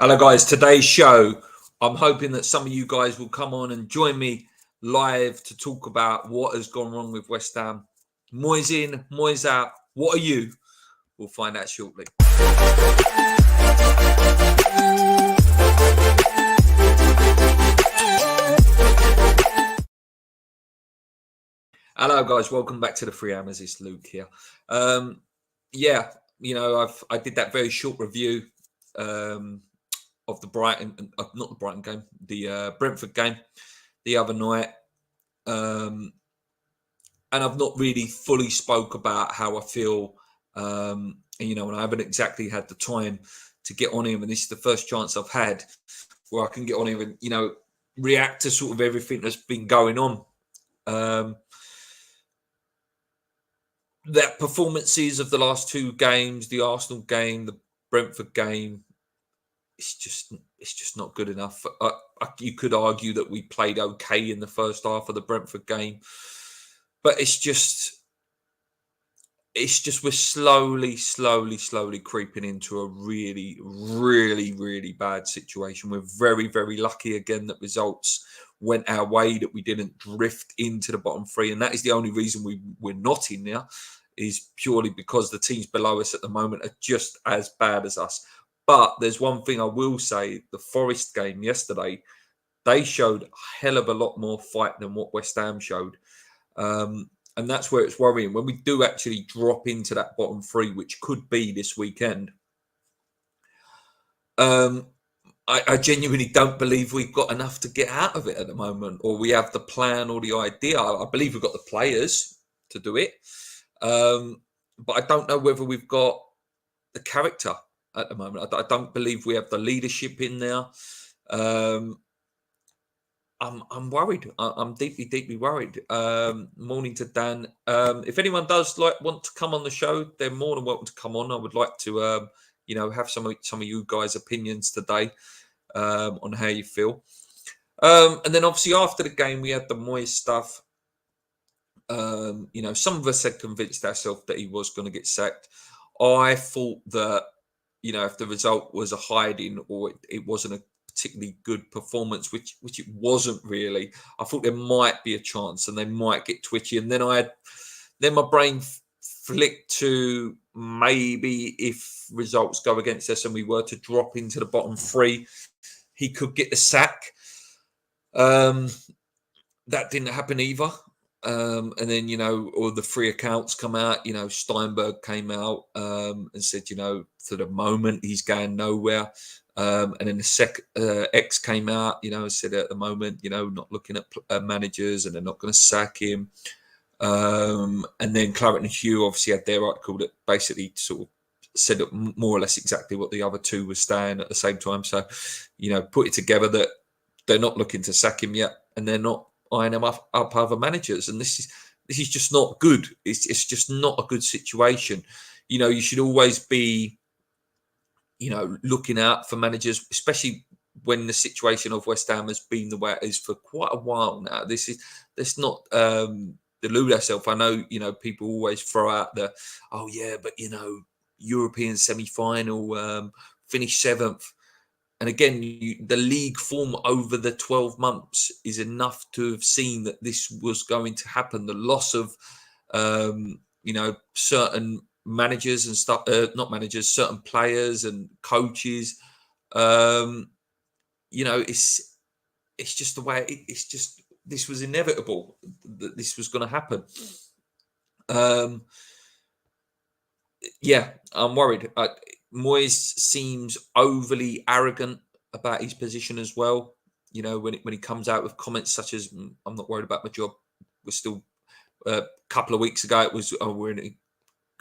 Hello, guys. Today's show, I'm hoping that some of you guys will come on and join me live to talk about what has gone wrong with West Ham. Moyes in, Moyes out. What are you? We'll find out shortly. Hello, guys. Welcome back to the Free Hammers. It's Luke here. I did that very short review of the Brighton, not the Brighton game, the Brentford game the other night. And I've not really fully spoke about how I feel, and I haven't exactly had the time to get on here. And this is the first chance I've had where I can get on here and, react to sort of everything that's been going on. That performances of the last two games, the Arsenal game, the Brentford game, it's just not good enough. You could argue that we played okay in the first half of the Brentford game, but it's just we're slowly creeping into a really, really, really bad situation. We're very, very lucky again that results went our way, that we didn't drift into the bottom three, and that is the only reason we're not in there, is purely because the teams below us at the moment are just as bad as us. But there's one thing I will say: the Forest game yesterday, they showed a hell of a lot more fight than what West Ham showed. And that's where it's worrying. When we do actually drop into that bottom three, which could be this weekend, I genuinely don't believe we've got enough to get out of it at the moment, or we have the plan or the idea. I believe we've got the players to do it, but I don't know whether we've got the character at the moment. I don't believe we have the leadership in there. I'm worried. I'm deeply worried. Morning to Dan. If anyone does want to come on the show, they're more than welcome to come on. I would like to, have some of you guys' opinions today on how you feel. And then obviously after the game, we had the Moyes stuff. Some of us had convinced ourselves that he was going to get sacked. I thought that, if the result was a hiding or it wasn't a particularly good performance, which it wasn't really, I thought there might be a chance and they might get twitchy. And then my brain flicked to maybe if results go against us and we were to drop into the bottom three, he could get the sack. That didn't happen either. And then, all the free accounts come out. Steinberg came out and said, for the moment, he's going nowhere. And then the X came out, said at the moment, not looking at managers and they're not going to sack him. And then Claret and Hugh obviously had their article that basically sort of said more or less exactly what the other two were saying at the same time. So, put it together that they're not looking to sack him yet and they're not eyeing him up other managers. And this is just not good. It's just not a good situation. You should always be, looking out for managers, especially when the situation of West Ham has been the way it is for quite a while now. Let's not delude ourselves. I know, people always throw out European semi-final, finished 7th. And again, the league form over the 12 months is enough to have seen that this was going to happen. The loss of, certain managers and stuff, not managers, certain players and coaches. It's just the way it's just, this was inevitable that this was going to happen. I'm worried. Moyes seems overly arrogant about his position as well. When he comes out with comments such as, "I'm not worried about my job." We're still a couple of weeks ago. It was, we're in a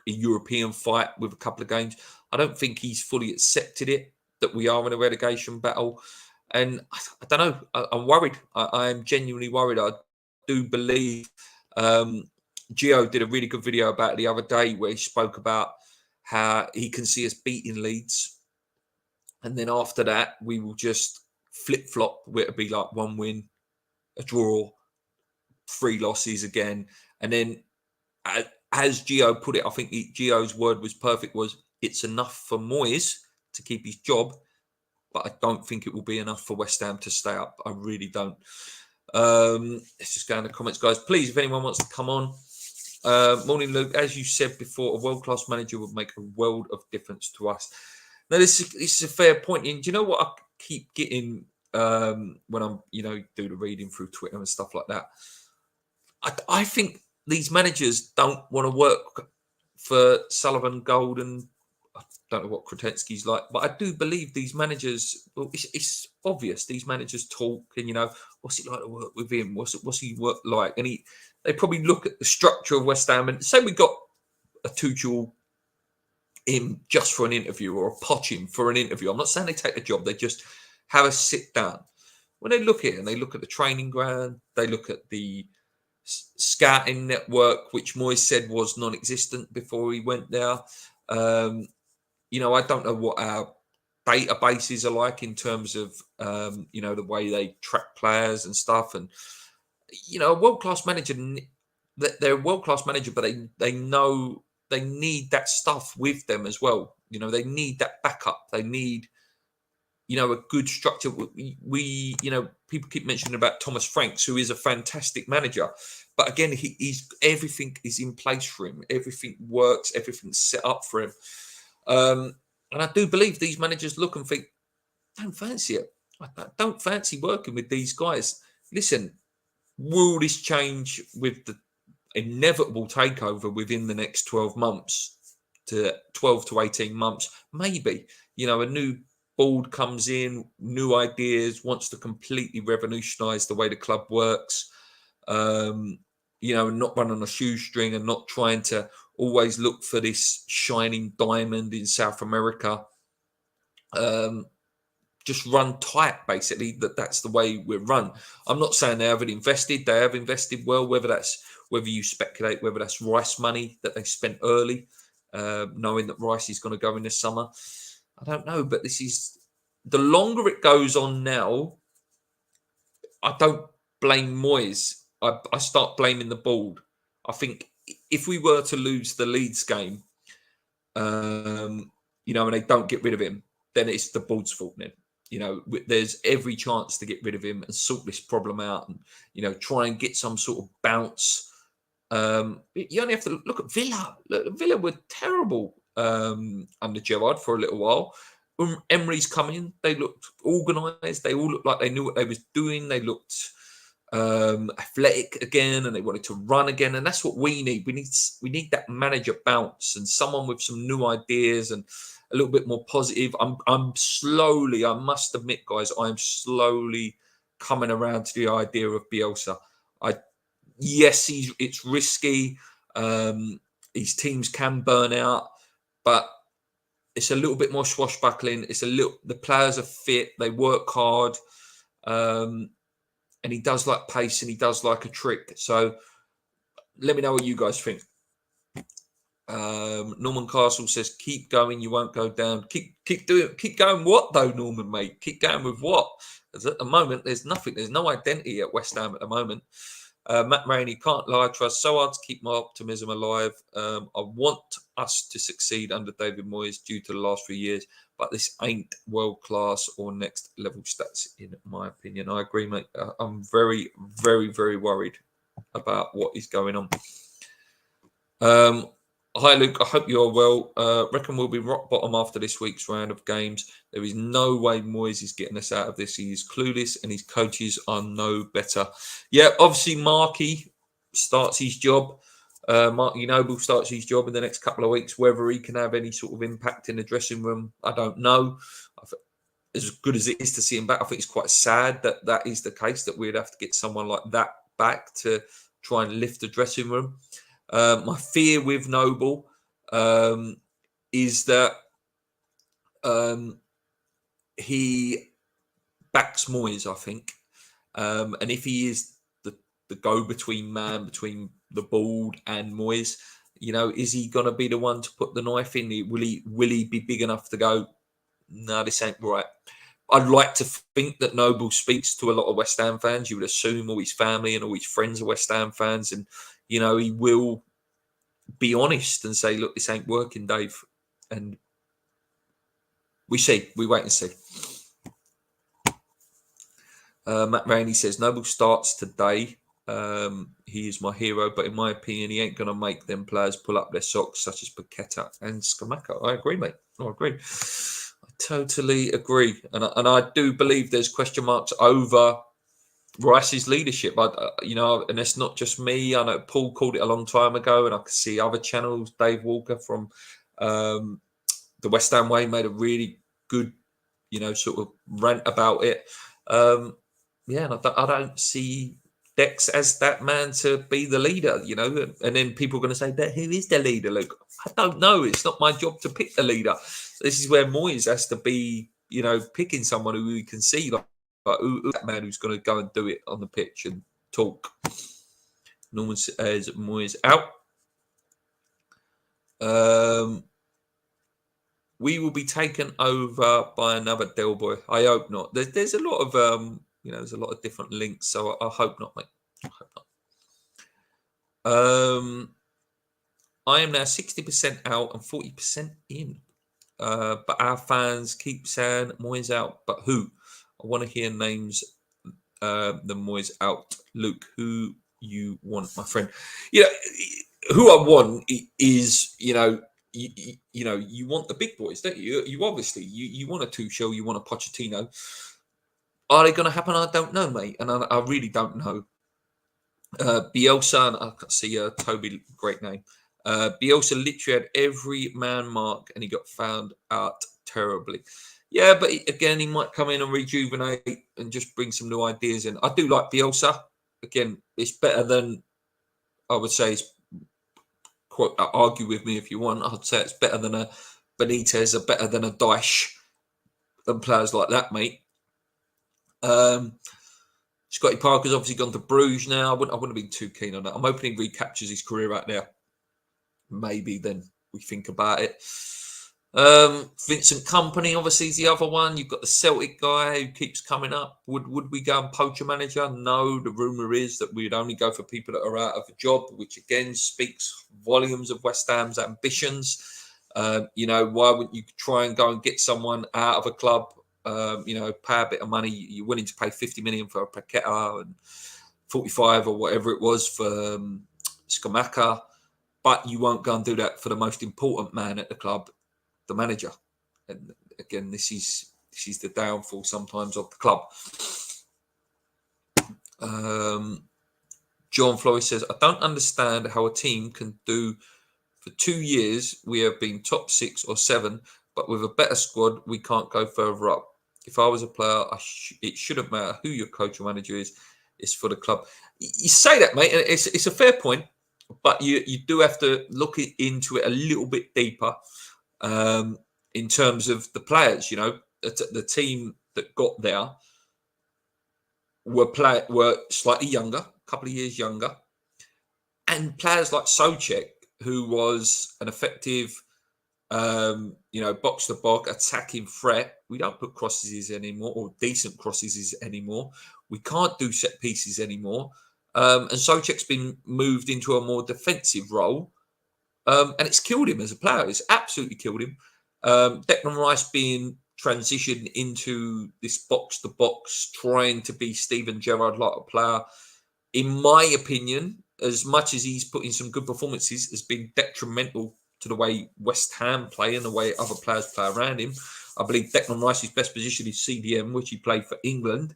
European fight with a couple of games. I don't think he's fully accepted it, that we are in a relegation battle. And I don't know. I'm worried. I am genuinely worried. I do believe Gio did a really good video about it the other day where he spoke about how he can see us beating Leeds. And then after that, we will just flip-flop where it'll be like 1 win, a draw, 3 losses again. And then as Gio put it, I think Gio's word was perfect, was it's enough for Moyes to keep his job. but I don't think it will be enough for West Ham to stay up. I really don't. Let's just go in the comments, guys. Please, if anyone wants to come on. Morning, Luke. As you said before, a world-class manager would make a world of difference to us. Now, this is a fair point. And do you know what I keep getting when I'm, do the reading through Twitter and stuff like that? I think these managers don't want to work for Sullivan, Golden. I don't know what Kretensky's like, but I do believe these managers. Well, it's obvious these managers talk, and what's it like to work with him? What's he work like? And they probably look at the structure of West Ham and say we got a Tuchel in just for an interview or a Poch in for an interview. I'm not saying they take the job; they just have a sit down. When they look at it, and they look at the training ground, they look at the scouting network, which Moyes said was non-existent before he went there. I don't know what our databases are like in terms of, the way they track players and stuff. And, a world-class manager, they're a world-class manager, but they know they need that stuff with them as well. They need that backup. They need, a good structure. We people keep mentioning about Thomas Franks, who is a fantastic manager. But again, he's everything is in place for him. Everything works. Everything's set up for him. And I do believe these managers look and think, don't fancy it. I don't fancy working with these guys. Listen, will this change with the inevitable takeover within the next 12 months to 12 to 18 months? Maybe, a new board comes in, new ideas, wants to completely revolutionize the way the club works. Not run on a shoestring and not trying to always look for this shining diamond in South America. Just run tight, basically. That's the way we're run. I'm not saying they haven't invested. They have invested well, whether you speculate, whether that's Rice money that they spent early, knowing that Rice is going to go in this summer. I don't know, but this is the longer it goes on now. I don't blame Moyes. I start blaming the board. I think if we were to lose the Leeds game, and they don't get rid of him, then it's the board's fault. Then there's every chance to get rid of him and sort this problem out, and try and get some sort of bounce. You only have to look at Villa. Villa were terrible under Gerrard for a little while. Emery's come in. They looked organised. They all looked like they knew what they was doing. They looked athletic again, and they wanted to run again. And that's what we need. We need that manager bounce and someone with some new ideas and a little bit more positive. I'm slowly, I must admit, guys, I'm slowly coming around to the idea of Bielsa. Yes, it's risky. These teams can burn out, but it's a little bit more swashbuckling. The players are fit. They work hard. And he does like pace and he does like a trick. So let me know what you guys think. Norman Castle says, keep going, you won't go down. Keep going what though, Norman, mate? Keep going with what? Because at the moment, there's nothing. There's no identity at West Ham at the moment. Matt Rainey, can't lie, I try so hard to keep my optimism alive. I want us to succeed under David Moyes due to the last few years, but this ain't world-class or next-level stats, in my opinion. I agree, mate. I'm very, very, very worried about what is going on. Hi, Luke. I hope you're well. Reckon we'll be rock bottom after this week's round of games. There is no way Moyes is getting us out of this. He is clueless and his coaches are no better. Yeah, obviously Marky starts his job. Marky Noble starts his job in the next couple of weeks. Whether he can have any sort of impact in the dressing room, I don't know. As good as it is to see him back, I think it's quite sad that is the case, that we'd have to get someone like that back to try and lift the dressing room. My fear with Noble is that he backs Moyes, I think. And if he is the go-between man between the board and Moyes, is he going to be the one to put the knife in? Will he be big enough to go, no, this ain't right? I'd like to think that Noble speaks to a lot of West Ham fans. You would assume all his family and all his friends are West Ham fans. And, he will be honest and say, look, this ain't working, Dave. And we wait and see. Matt Rainey says Noble starts today. He is my hero, but in my opinion, he ain't going to make them players pull up their socks, such as Paqueta and Scamacca. I agree, mate. I agree. I totally agree, and I do believe there's question marks over Rice's leadership. And it's not just me. I know Paul called it a long time ago, and I could see other channels. Dave Walker from the West Ham Way made a really good, sort of rant about it. And I don't see Dex as that man to be the leader, and then people are going to say, who is the leader, Luke? I don't know. It's not my job to pick the leader. This is where Moyes has to be, picking someone who we can see, like who's that man who's going to go and do it on the pitch and talk. Norman says Moyes out. We will be taken over by another Del Boy. I hope not. There's a lot of there's a lot of different links, so I hope not, mate. I hope not. I am now 60% out and 40% in. But our fans keep saying Moyes out. But who? I want to hear names. The Moyes out. Luke, who you want, my friend? Who I want is, you want the big boys, don't you? You obviously you want a Tuchel, you want a Pochettino. Are they going to happen? I don't know, mate, and I really don't know. Bielsa, I can see Toby, great name. Bielsa literally had every man mark, and he got found out terribly. Yeah, but again, he might come in and rejuvenate and just bring some new ideas in. I do like Bielsa. Again, it's better than, I would say, quote, argue with me if you want. I'd say it's better than a Benitez, or better than a Dyche, and players like that, mate. Scotty Parker's obviously gone to Bruges now. I wouldn't have been too keen on that. I'm hoping he recaptures his career out there. Maybe then we think about it. Vincent Kompany obviously is the other one. You've got the Celtic guy who keeps coming up. Would we go and poach a manager? No. The rumour is that we'd only go for people that are out of a job, which again speaks volumes of West Ham's ambitions. Why wouldn't you try and go and get someone out of a club? Pay a bit of money. You're willing to pay 50 million for a Paqueta and 45 or whatever it was for Scamacca, but you won't go and do that for the most important man at the club, the manager. And again, this is the downfall sometimes of the club. John Floyd says, I don't understand how a team can do, for 2 years we have been top 6 or 7, but with a better squad we can't go further up. If I was a player, it shouldn't matter who your coach or manager is. It's for the club. You say that, mate, and it's a fair point, but you do have to look into it a little bit deeper in terms of the players. The team that got there were slightly younger, a couple of years younger, and players like Souček, who was an effective, box to box attacking threat. We don't put crosses anymore, or decent crosses anymore. We can't do set pieces anymore. And Souček's been moved into a more defensive role, and it's killed him as a player. It's absolutely killed him. Declan Rice being transitioned into this box-to-box, trying to be Steven Gerrard-like a player, in my opinion, as much as he's put in some good performances, has been detrimental to the way West Ham play and the way other players play around him. I believe Declan Rice's best position is CDM, which he played for England,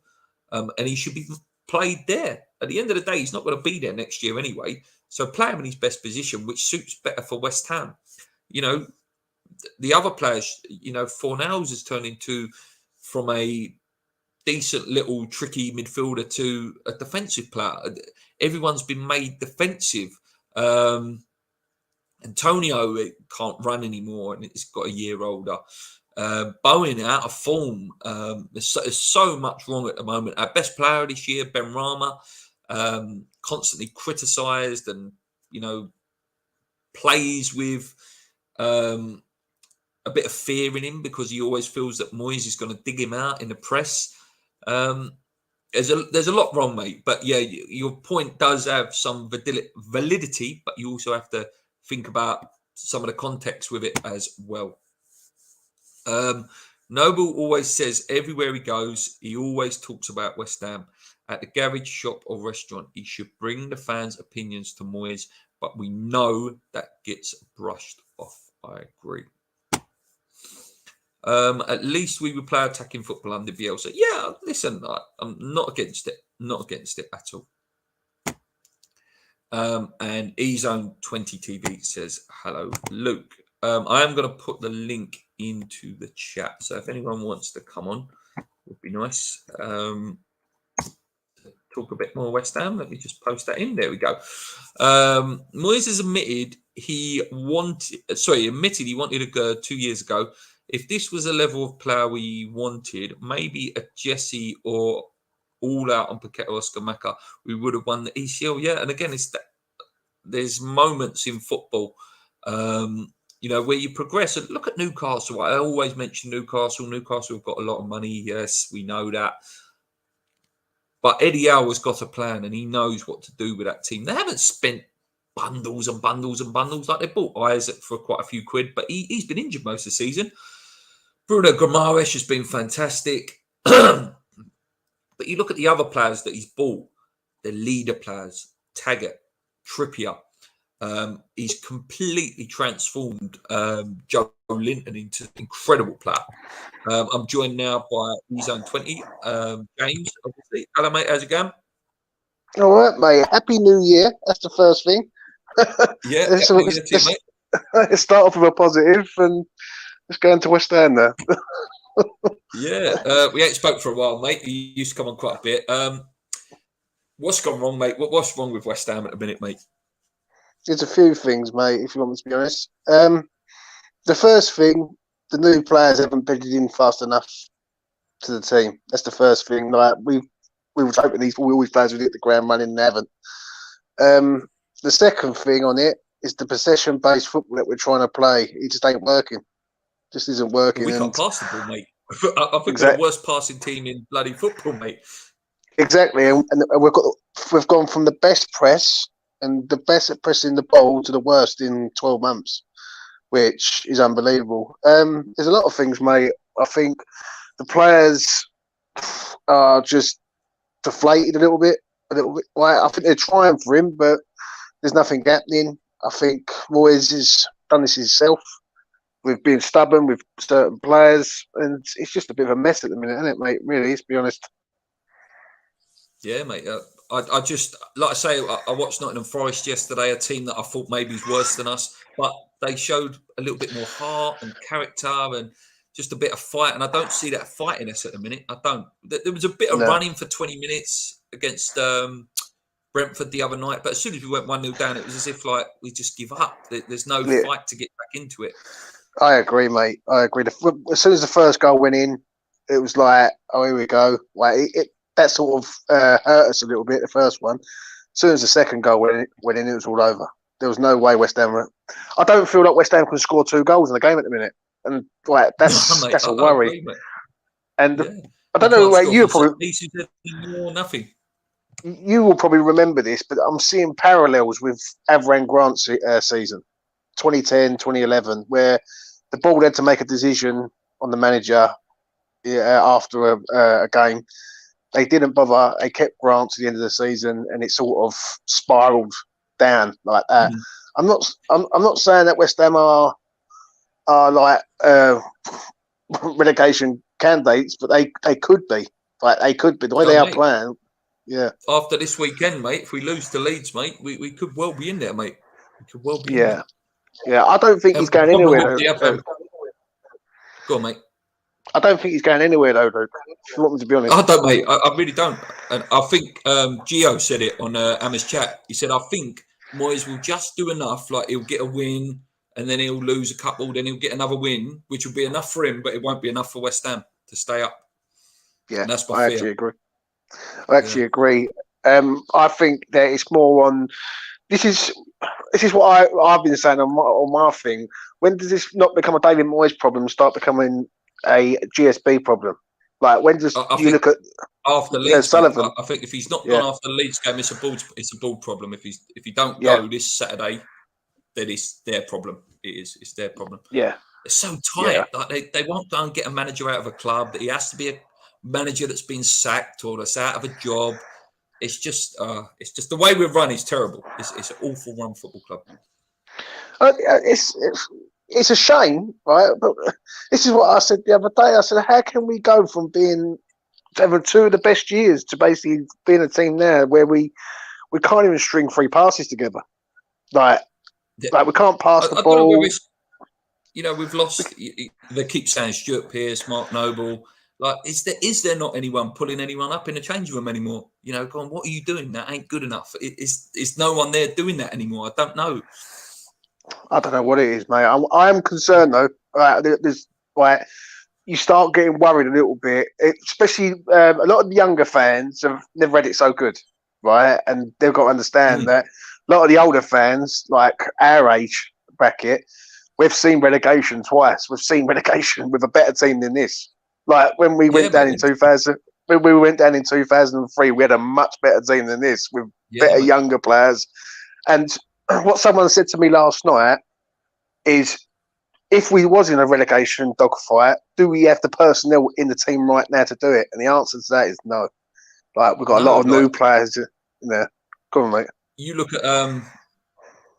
and he should be played there. At the end of the day, he's not going to be there next year anyway. So play him in his best position, which suits better for West Ham. The other players, Fornals has turned into from a decent little tricky midfielder to a defensive player. Everyone's been made defensive. Antonio can't run anymore, and he's got a year older. Bowen out of form. There's so much wrong at the moment. Our best player this year, Ben Rama, constantly criticised and plays with a bit of fear in him because he always feels that Moyes is going to dig him out in the press. There's a lot wrong, mate. But yeah, your point does have some validity, but you also have to think about some of the context with it as well. Noble always says everywhere he goes, he always talks about West Ham. At the garage, shop, or restaurant, he should bring the fans' opinions to Moyes, but we know that gets brushed off. I agree. At least we would play attacking football under Bielsa. Yeah, listen, I'm not against it. Not against it at all. And eZone 20 TV says, hello, Luke. I am going to put the link into the chat. So if anyone wants to come on, it would be nice. Talk a bit more West Ham. Let me just post that in. There we go. Moyes has admitted he wanted a girl 2 years ago. If this was a level of player we wanted, maybe a Jesse or all out on Paqueta or Scamacca, we would have won the ECL. Yeah, and again, it's that there's moments in football, where you progress. And look at Newcastle. I always mention Newcastle. Newcastle have got a lot of money. Yes, we know that. But Eddie Howe has got a plan, and he knows what to do with that team. They haven't spent bundles and bundles and bundles. Like they bought Isaac for quite a few quid, but he's been injured most of the season. Bruno Guimaraes has been fantastic. But you look at the other players that he's bought, the leader players, Taggart, Trippier. He's completely transformed Joe Linton into an incredible player. I'm joined now by eZone 20, James, obviously. Hello, mate. How's it going? All right, mate. Happy New Year. That's the first thing. Yeah, let's start off with a positive and let's go into West Ham now. Yeah, we ain't spoke for a while, mate. You used to come on quite a bit. What's gone wrong, mate? What's wrong with West Ham at the minute, mate? There's a few things, mate, if you want me to be honest. The first thing, the new players haven't bedded in fast enough to the team. That's the first thing. Like we were hoping all these players would hit the ground running and haven't. The second thing on it is the possession-based football that we're trying to play. It just ain't working. Just isn't working. We can't pass the ball, mate. I think we're the worst passing team in bloody football, mate. Exactly, and we've gone from the best press and the best at pressing the ball to the worst in 12 months, which is unbelievable. There's a lot of things, mate. I think the players are just deflated a little bit. Like, I think they're trying for him, but there's nothing happening. I think Moyes has done this himself with being stubborn with certain players, and it's just a bit of a mess at the minute, isn't it, mate? Really, let's be honest. Yeah, mate. I just, like I say, I watched Nottingham Forest yesterday, a team that I thought maybe is worse than us, but they showed a little bit more heart and character and just a bit of fight, and I don't see that fightiness at the minute. I don't. There was a bit of running for 20 minutes against Brentford the other night, but as soon as we went 1-0 down, it was as if like we just give up. There's no fight to get back into it. I agree, mate. I agree. As soon as the first goal went in, it was like, oh, here we go. Like that sort of hurt us a little bit, the first one. As soon as the second goal went in, it was all over. There was no way West Ham. I don't feel like West Ham can score 2 goals in the game at the minute, and like that's a worry. Agree, and I don't know, like you probably nothing. You will probably remember this, but I'm seeing parallels with Avram Grant's season, 2010, 2011, where the board had to make a decision on the manager after a game. They didn't bother. They kept Grant to the end of the season, and it sort of spiraled down like that. Mm. I'm not saying that West Ham are like relegation candidates, but they could be. Like they could be the way they are playing. Yeah. After this weekend, mate, if we lose to Leeds, mate, we could well be in there, mate. We could well be in there. Yeah, I don't think he's going anywhere. Go on, mate. I don't think he's going anywhere, though, Luke. If you want me to be honest. I don't, mate. I really don't. And I think Gio said it on Amma's chat. He said, I think Moyes will just do enough. Like, he'll get a win, and then he'll lose a couple, then he'll get another win, which will be enough for him, but it won't be enough for West Ham to stay up. Yeah, and that's my fear. I actually agree. I think that it's more on... This is what I've been saying on my thing. When does this not become a David Moyes problem and start becoming a GSB problem? Like, when does you look at after Leeds? Sullivan? I think if he's not gone after the Leeds game, it's a ball problem. If he don't go this Saturday, then it's their problem. It's their problem. Yeah, It's so Yeah. tight. Like they won't go and get a manager out of a club. He has to be a manager that's been sacked or that's out of a job. It's just the way we run is terrible. It's an awful run football club. It's a shame, right? But this is what I said the other day. I said, how can we go from having two of the best years to basically being a team now where we can't even string 3 passes together? Like we can't pass the I don't know ball. whether it's, we've lost. They keep saying Stuart Pearce, Mark Noble. Like, is there not anyone pulling anyone up in the changing room anymore? Go on, what are you doing? That ain't good enough. Is no one there doing that anymore? I don't know. I don't know what it is, mate. I am concerned though. There's you start getting worried a little bit, especially a lot of the younger fans have never had it so good, right? And they've got to understand that a lot of the older fans, like our age bracket, we've seen relegation twice. We've seen relegation with a better team than this. Like when we went down in 2000, when we went down in 2003, we had a much better team than this with better younger players. And what someone said to me last night is, if we was in a relegation dogfight, do we have the personnel in the team right now to do it? And the answer to that is no. Like, we've got a lot of new players in there. Go on, mate. You look at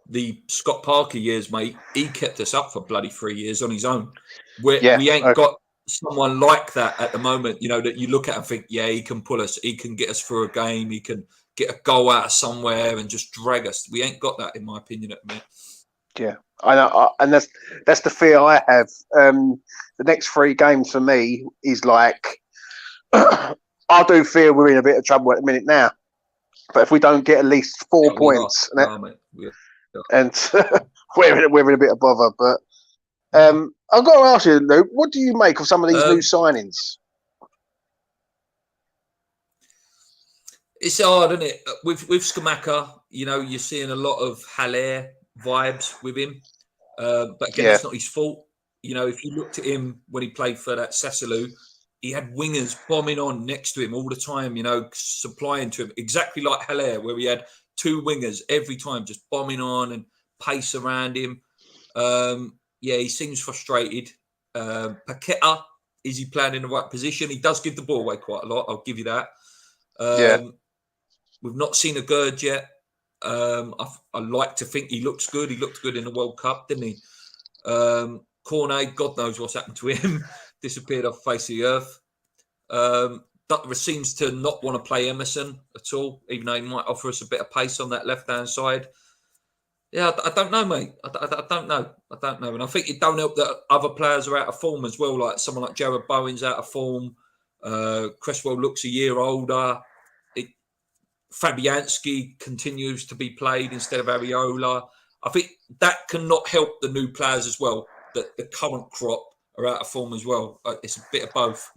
the Scott Parker years, mate. He kept us up for bloody 3 years on his own. We ain't got someone like that at the moment, that you look at and think, yeah, he can pull us. He can get us through a game. He can get a goal out of somewhere and just drag us. We ain't got that, in my opinion, at the minute. Yeah, I know, and that's the fear I have. The next 3 games for me is like, I do fear we're in a bit of trouble at the minute now. But if we don't get at least 4 points, and we're in a bit of bother. But I've got to ask you, Luke, what do you make of some of these new signings? It's hard, isn't it? With Scamacca, you're seeing a lot of Haller vibes with him. But again, it's not his fault. If you looked at him when he played for that Sassuolo, he had wingers bombing on next to him all the time, supplying to him, exactly like Haller, where he had 2 wingers every time, just bombing on and pace around him. He seems frustrated. Paqueta, is he playing in the right position? He does give the ball away quite a lot, I'll give you that. We've not seen a Gerd yet. I like to think he looks good. He looked good in the World Cup, didn't he? Cornet, God knows what's happened to him. Disappeared off the face of the earth. Duckworth seems to not want to play Emerson at all, even though he might offer us a bit of pace on that left-hand side. Yeah, I don't know, mate. I don't know. And I think it don't help that other players are out of form as well, like someone like Jared Bowen's out of form. Cresswell looks a year older. Fabianski continues to be played instead of Areola. I think that cannot help the new players as well, that the current crop are out of form as well. It's a bit of both.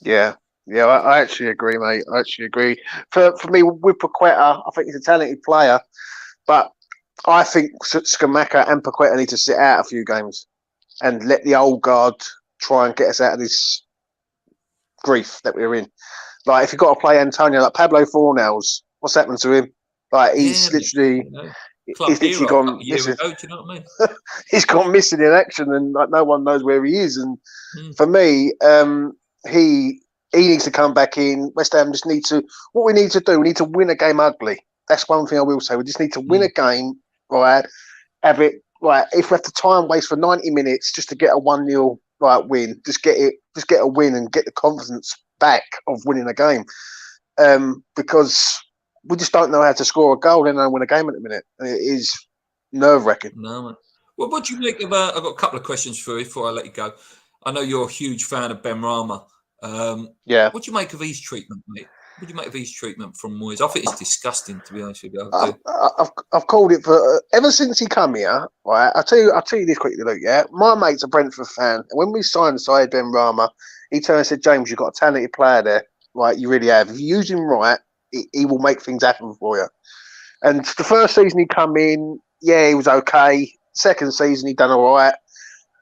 Yeah, I actually agree, mate. I actually agree. For me, with Paqueta, I think he's a talented player, but I think Scamacca and Paqueta need to sit out a few games and let the old guard try and get us out of this grief that we're in. Like, if you've got to play Antonio, like Pablo Fornals, what's happened to him? Like, he's literally gone missing. Ago, do you know what I mean? He's gone missing in action, and like no one knows where he is. And for me, he needs to come back in. West Ham just need to. What we need to do, we need to win a game ugly. That's one thing I will say. We just need to win a game, right? Have it right. If we have to try and waste for 90 minutes just to get a 1-0 win, just get a win and get the confidence back of winning a game, because we just don't know how to score a goal and win a game at the minute. And it is nerve-wracking. No, man. Well, what do you make of? I've got a couple of questions for you before I let you go. I know you're a huge fan of Ben Rama. What do you make of his treatment, mate? What do you make of his treatment from Moyes? I think it's disgusting, to be honest with you. I've called it for ever since he come here. Right, I'll tell you this quickly, Luke. Yeah, my mate's a Brentford fan, and when we signed Ben Rama, he turned and said, "James, you've got a talented player there. Right, you really have. If you use him right, he will make things happen for you." And the first season he come in, he was okay. Second season he done all right.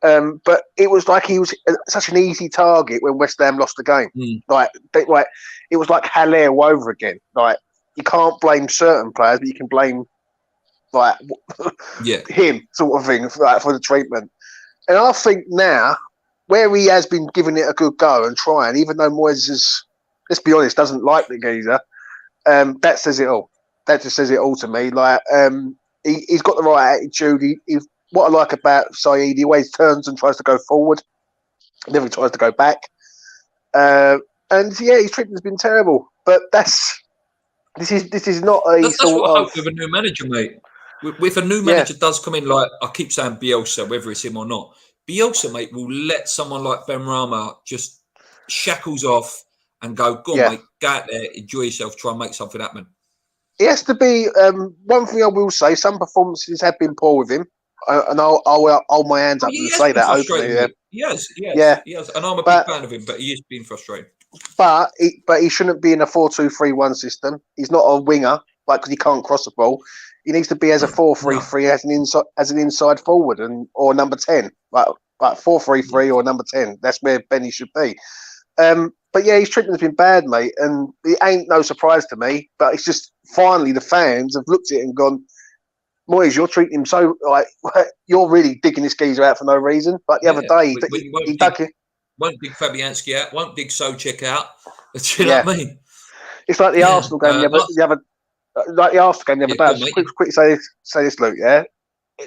But it was like he was such an easy target when West Ham lost the game. Like it was like Haller all over again. Like, you can't blame certain players, but you can blame him, sort of thing, for the treatment. And I think now, where he has been giving it a good go and trying, even though Moyes is, let's be honest, doesn't like the geezer, that says it all. That just says it all to me. Like, he's got the right attitude. What I like about Saeed, he always turns and tries to go forward, never tries to go back. And yeah, his treatment's been terrible. But this is not a That's sort what I of hope with a new manager, mate. If a new yeah, manager does come in, like I keep saying Bielsa, whether it's him or not, Bielsa, mate, will let someone like Ben Rama just shackles off and go, on, yeah. mate, go out there, enjoy yourself, try and make something happen. It has to be one thing I will say. Some performances have been poor with him, and I'll hold my hands Oh, up he and has say been that openly. frustrating, Yeah, mate. He has, yeah. he has. And I'm a big But fan of him, but he has been frustrating. but he shouldn't be in a 4-2-3-1 system. He's not a winger, like because he can't cross the ball. He needs to be as a 4-3-3 as an inside forward or number 10, like 4-3-3 or number 10. That's where Benny should be. But yeah, his treatment's been bad, mate, and it ain't no surprise to me. But it's just finally the fans have looked at it and gone, Moyes, you're treating him so like you're really digging this geezer out for no reason. But the other day, he dug it. Won't dig Fabianski out, won't dig Socek out. Do you know Yeah, what I mean? it's like the Arsenal game the other like the Arsenal game the other day. Go on, Just mate. quick say this, Luke. Yeah,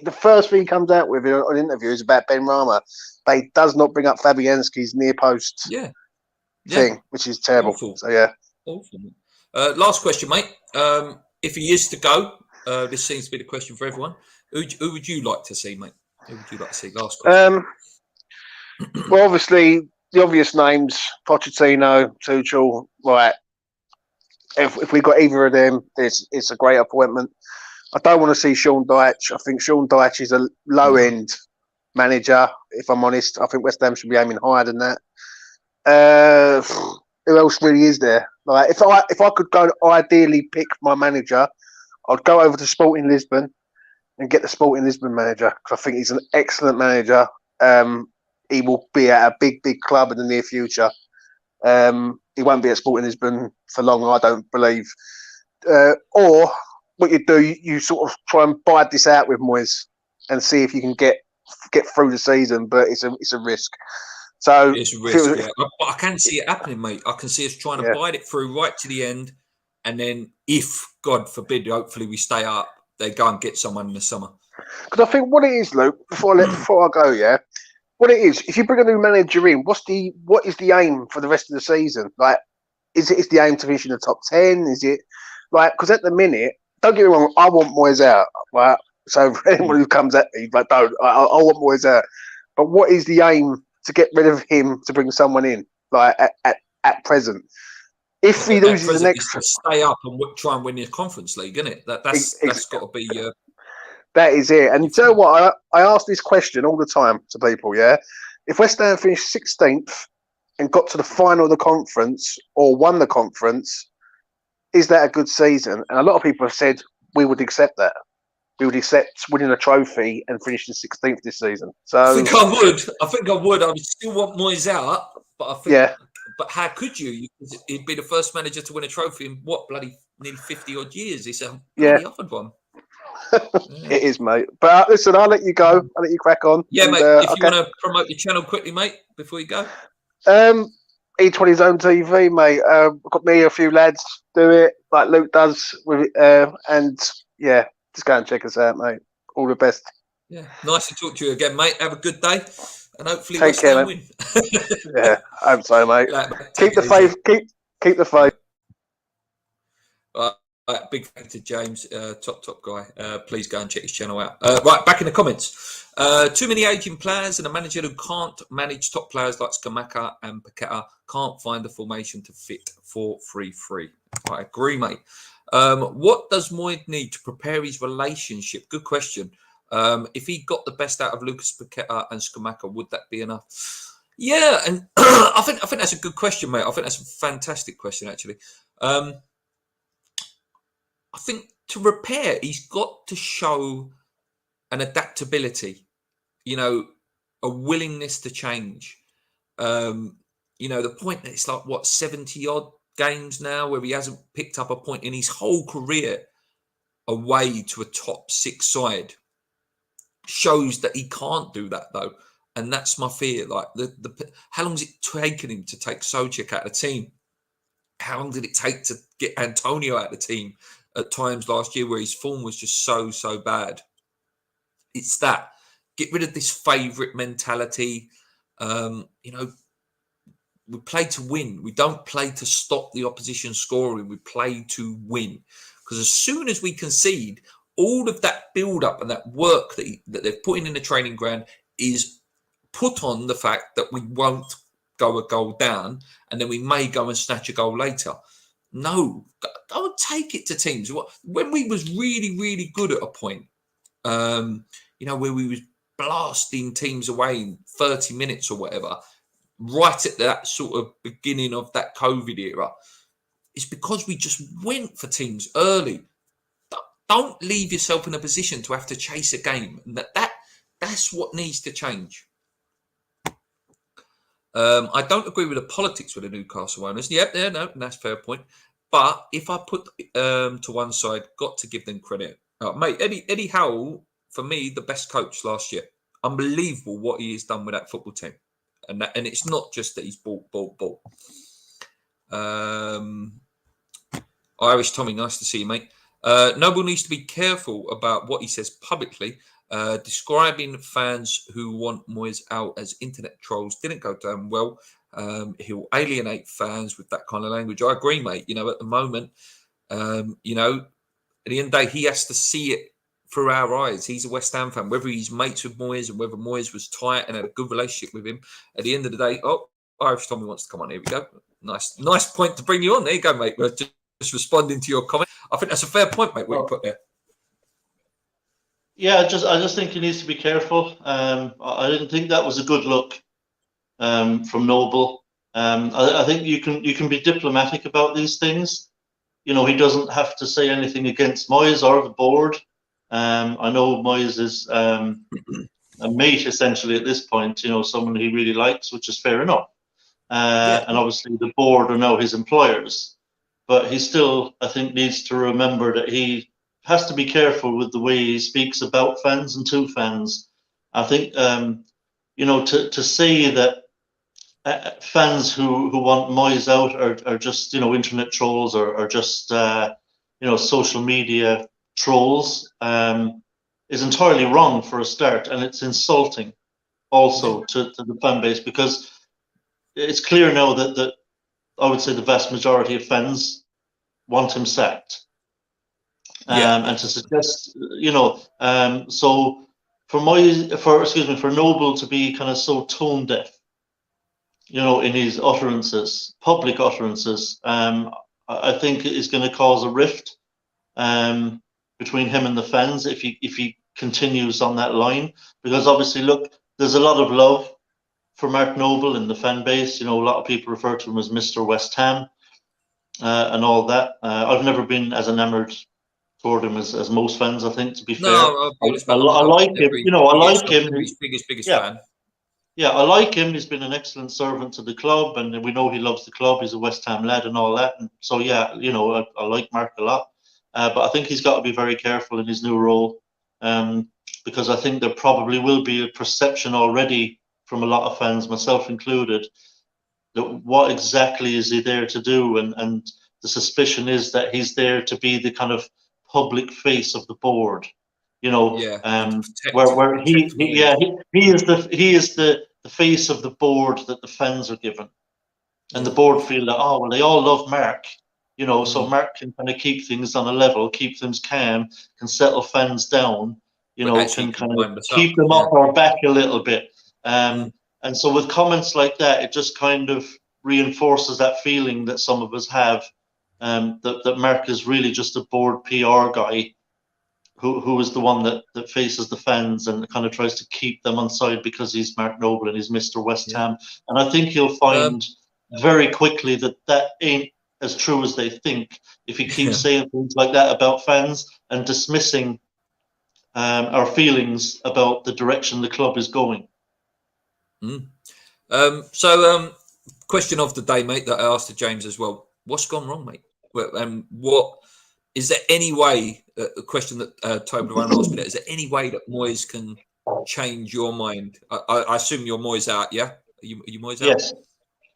the first thing he comes out with on an interview is about Ben Rama, but he does not bring up Fabianski's near post thing, which is terrible. Awful. So yeah, awful. Last question, mate. If he is to go, this seems to be the question for everyone. Who would you like to see, mate? Who would you like to see? Last question. Well, obviously the obvious names: Pochettino, Tuchel. Right. If we got either of them, it's a great appointment. I don't want to see Sean Dyche. I think Sean Dyche is a low-end manager. If I'm honest, I think West Ham should be aiming higher than that. Who else really is there? Like, if I could go ideally pick my manager, I'd go over to Sporting Lisbon and get the Sporting Lisbon manager because I think he's an excellent manager. He will be at a big club in the near future. He won't be at Sporting Lisbon for long, I don't believe. Or what you do, you sort of try and bide this out with Moyes and see if you can get through the season, but it's a risk. So it's a risk, yeah. But I can see it happening, mate. I can see us trying to bide it through right to the end, and then if God forbid, hopefully we stay up, they go and get someone in the summer. Because I think what it is, Luke, before I go, yeah, what it is, if you bring a new manager in, what is the aim for the rest of the season? Like, is the aim to finish in the top 10? Is it like, because at the minute, don't get me wrong, I want Moyes out. Right? So for anyone who comes at me, like, don't, I want Moyes out. But what is the aim to get rid of him to bring someone in? Like at present, if he loses the next, to stay up and try and win the Conference League, isn't it? That's got to be. That is it. And you know what? I ask this question all the time to people. Yeah, if West Ham finished 16th and got to the final of the conference or won the conference, is that a good season? And a lot of people have said we would accept that. We would accept winning a trophy and finishing 16th this season. So I think I would. I would still want Moyes out, but I think. Yeah. But how could you? He'd be the first manager to win a trophy in what bloody nearly 50 odd years. It's a bloody hard one. It is, mate. But listen, I'll let you go. I'll let you crack on. Yeah, and, mate. If you want to promote your channel quickly, mate, before you go. E20 Zone TV, mate. Got me a few lads do it like Luke does with it, and yeah, just go and check us out, mate. All the best. Yeah, nice to talk to you again, mate. Have a good day, and hopefully Take care, win. Yeah, I hope so, mate. Keep the faith. Keep the faith. Big thank you to James, top guy. Please go and check his channel out. Right, back in the comments. Too many aging players and a manager who can't manage top players like Skamaka and Paqueta can't find a formation to fit 4-3-3. I agree, mate. What does Moyes need to prepare his relationship? Good question. If he got the best out of Lucas Paqueta and Skamaka, would that be enough? Yeah, and I think that's a good question, mate. I think that's a fantastic question, actually. I think to repair, he's got to show an adaptability, a willingness to change. The point that it's like, 70 odd games now where he hasn't picked up a point in his whole career away to a top 6 side shows that he can't do that, though. And that's my fear. Like how long has it taken him to take Soucek out of the team? How long did it take to get Antonio out of the team at times last year where his form was just so bad? It's that. Get rid of this favourite mentality. We play to win. We don't play to stop the opposition scoring. We play to win. Because as soon as we concede, all of that build-up and that work that they've put in the training ground is put on the fact that we won't go a goal down and then we may go and snatch a goal later. No, don't take it to teams. When we was really good at a point, where we was blasting teams away in 30 minutes or whatever, right at that sort of beginning of that COVID era, it's because we just went for teams early. Don't leave yourself in a position to have to chase a game. And that's what needs to change. I don't agree with the politics with the Newcastle owners. No, that's a fair point. But if I put to one side, got to give them credit. Mate, Eddie Howe, for me, the best coach last year. Unbelievable what he has done with that football team. And it's not just that he's ball. Irish Tommy, nice to see you, mate. Noble needs to be careful about what he says publicly. Describing fans who want Moyes out as internet trolls didn't go down well. He'll alienate fans with that kind of language. I agree, mate. At the moment, at the end of the day, he has to see it through our eyes. He's a West Ham fan. Whether he's mates with Moyes and whether Moyes was tight and had a good relationship with him, at the end of the day, Irish Tommy wants to come on. Here we go. Nice point to bring you on. There you go, mate. We're just responding to your comment. I think that's a fair point, mate, what you put there. Yeah, I just think he needs to be careful. I didn't think that was a good look from Noble. I think you can be diplomatic about these things. He doesn't have to say anything against Moyes or the board. I know Moyes is a mate essentially at this point. Someone he really likes, which is fair enough. And obviously the board are now his employers, but he still, I think, needs to remember that he has to be careful with the way he speaks about fans and to fans. I think, to say that fans who want Moyes out are just, internet trolls or just, social media trolls is entirely wrong for a start. And it's insulting also to the fan base, because it's clear now that I would say the vast majority of fans want him sacked. And to suggest, so for Noble to be kind of so tone deaf, in his utterances, public utterances, I think is going to cause a rift between him and the fans if he continues on that line. Because obviously, look, there's a lot of love for Mark Noble in the fan base. A lot of people refer to him as Mr. West Ham and all that. I've never been as enamoured toward him as most fans, I think, to be fair. I like him. I like him. Biggest fan. Yeah, I like him. He's been an excellent servant to the club, and we know he loves the club. He's a West Ham lad and all that. And so, yeah, I like Mark a lot. But I think he's got to be very careful in his new role, because I think there probably will be a perception already from a lot of fans, myself included, that what exactly is he there to do? And the suspicion is that he's there to be the kind of public face of the board, where he is the face of the board that the fans are given, and the board feel that they all love Mark, so Mark can kind of keep things on a level, keep things calm, can settle fans down, can kind of keep them off our back a little bit, and so with comments like that, it just kind of reinforces that feeling that some of us have. That Mark is really just a board PR guy who is the one that faces the fans and kind of tries to keep them on side because he's Mark Noble and he's Mr. West Ham. And I think he'll find very quickly that ain't as true as they think if he keeps saying things like that about fans and dismissing our feelings about the direction the club is going. Question of the day, mate, that I asked to James as well. What's gone wrong, mate? And what is there any way? A question that Toby Ryan asked me: is there any way that Moyes can change your mind? I assume you're Moyes out, yeah? Are you Moyes out? Yes,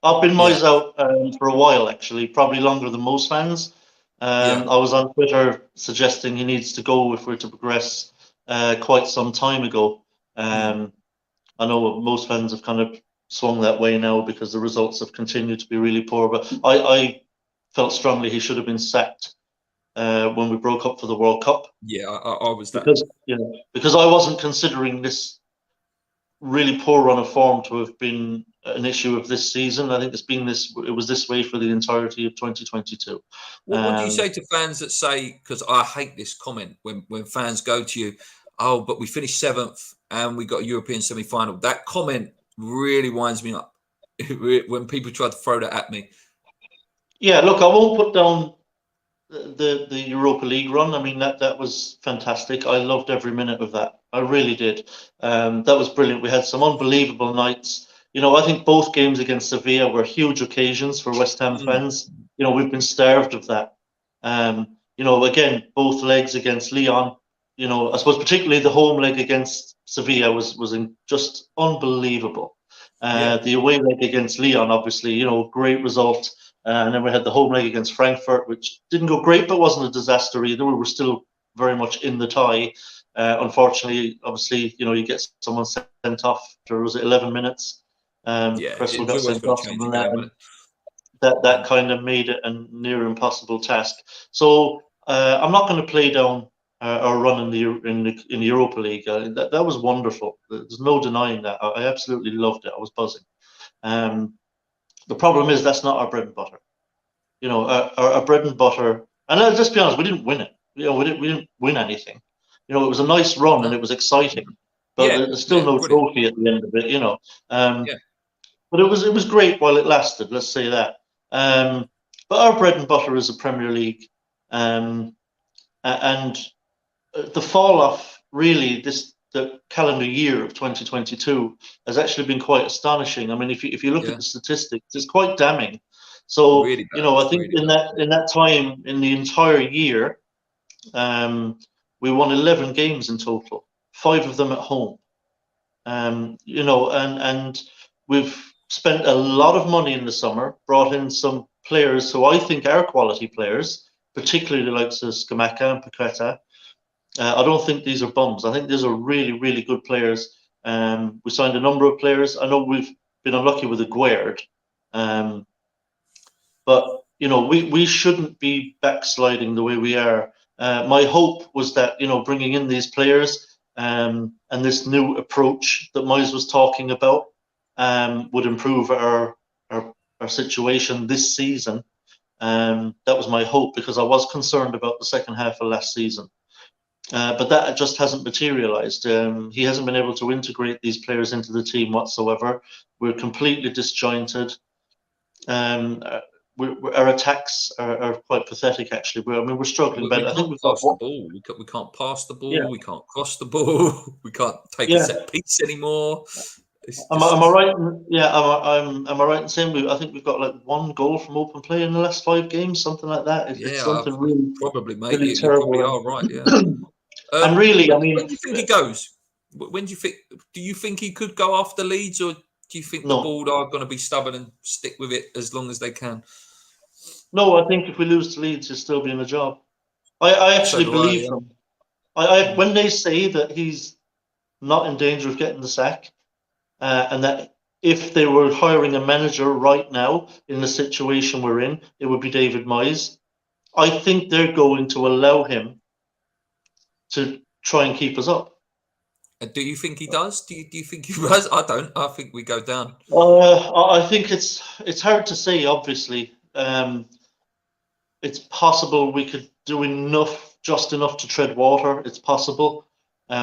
I've been Yeah, Moyes out for a while, actually, probably longer than most fans. yeah, I was on Twitter suggesting he needs to go if we're to progress quite some time ago. Um, I know most fans have kind of swung that way now because the results have continued to be really poor. But I felt strongly he should have been sacked when we broke up for the World Cup yeah. I was that. because I wasn't considering this really poor run of form to have been an issue of this season. I think it was this way for the entirety of 2022. What do you say to fans that say? Because I hate this comment when fans go to you, "Oh, but we finished 7th and we got a European semi-final." That comment really winds me up when people try to throw that at me. Yeah, look, I won't put down the Europa League run. I mean, that was fantastic. I loved every minute of that. I really did. That was brilliant. We had some unbelievable nights. I think both games against Sevilla were huge occasions for West Ham fans. We've been starved of that. Again, both legs against Lyon. I suppose particularly the home leg against Sevilla was just unbelievable. Yeah, The away leg against Lyon, obviously, great result. And then we had the home leg against Frankfurt, which didn't go great, but wasn't a disaster either. We were still very much in the tie. Unfortunately, obviously, you get someone sent off after, was it 11 minutes? yeah. Cresswell It's got always sent got to off, change a something like that, game, and hasn't that kind of made it a near impossible task. So I'm not going to play down our run in the Europa League. That was wonderful. There's no denying that. I absolutely loved it. I was buzzing. The problem is that's not our bread and butter. Our bread and butter. And let's just be honest, we didn't win it. We didn't win anything. It was a nice run and No. it was exciting, but Yeah, there's still yeah. no Brilliant. trophy at the end of it. Yeah, But it was great while it lasted. Let's say that. But our bread and butter is the Premier League, and the fall off really the calendar year of 2022 has actually been quite astonishing. I mean, if you look at yeah. the statistics, it's quite damning. So Really bad. I think Really in bad. that time in the entire year, we won 11 games in total, 5 of them at home. And we've spent a lot of money in the summer, brought in some players who I think are quality players, particularly the likes of Scamacca and Paqueta. I don't think these are bums. I think these are really, really good players. We signed a number of players. I know we've been unlucky with Aguerd, but we shouldn't be backsliding the way we are. My hope was that bringing in these players and this new approach that Moyes was talking about would improve our situation this season. That was my hope because I was concerned about the second half of last season. But that just hasn't materialized. He hasn't been able to integrate these players into the team whatsoever. We're completely disjointed. Our attacks are quite pathetic, actually. We're struggling, We but I think can't we've got pass the one. ball. We can't pass the Yeah, ball. We can't cross the ball. We can't take a yeah. set piece anymore. It's Am I just right? Yeah, am I right in saying I think we've got like one goal from open play in the last 5 games, something like that. It's yeah. something really, Probably, mate. really You probably terrible. are right. Yeah. And really, I When mean, do you think he goes? When do you think? Do you think he could go after Leeds, or do you think the no, board are going to be stubborn and stick with it as long as they can? no. I think if we lose to Leeds, he'll still be in a job. I So actually do I. believe Yeah. them. When they say that he's not in danger of getting the sack, and that if they were hiring a manager right now in the situation we're in, it would be David Moyes. I think they're going to allow him to try and keep us up. Do you think he does? Do you think he does? I don't. I think we go down. I think it's hard to say. Obviously, it's possible we could do just enough to tread water. It's possible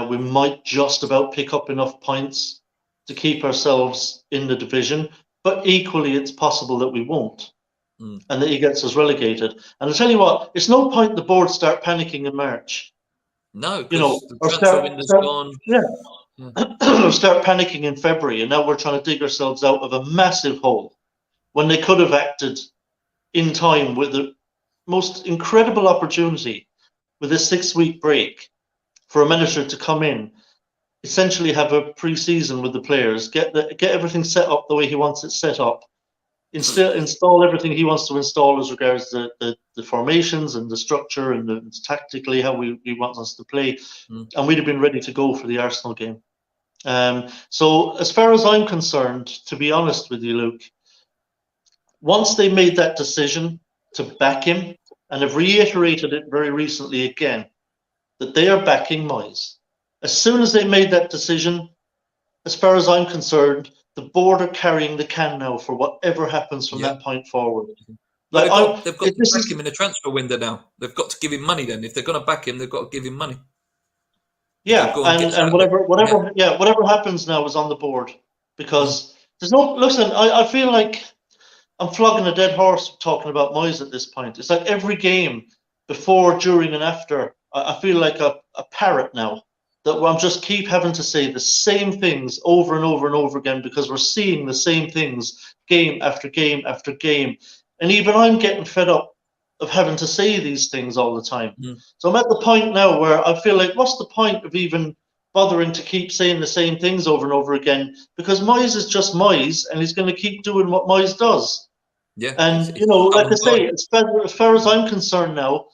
we might just about pick up enough points to keep ourselves in the division. But equally, it's possible that we won't, and that he gets us relegated. And I tell you what, it's no point the board start panicking in March. No, because the Or transfer window's gone. yeah, Yeah. start panicking in February, and now we're trying to dig ourselves out of a massive hole when they could have acted in time with the most incredible opportunity with a 6-week break for a manager to come in essentially have a pre-season with the players, get everything set up the way he wants it set up, install everything he wants to install as regards the formations and the structure and tactically how he wants us to play, and we'd have been ready to go for the Arsenal game. So as far as I'm concerned, to be honest with you, Luke, once they made that decision to back him, and have reiterated it very recently again, that they are backing Moyes. As soon as they made that decision, as far as I'm concerned, the board are carrying the can now for whatever happens from that point forward. Like, they've got to back him in a transfer window now. They've got to give him money then. If they're going to back him, they've got to give him money. Yeah, and whatever happens now is on the board, because there's no, listen, I feel like I'm flogging a dead horse talking about Moyes at this point. It's like every game, before, during, and after, I feel like a parrot now, that I'm just keep having to say the same things over and over and over again, because we're seeing the same things game after game after game. And even I'm getting fed up of having to say these things all the time. So I'm at the point now where I feel like, what's the point of even bothering to keep saying the same things over and over again? Because Moyes is just Moyes, and he's going to keep doing what Moyes does. Yeah, and you know, like I say, as far as I'm concerned now,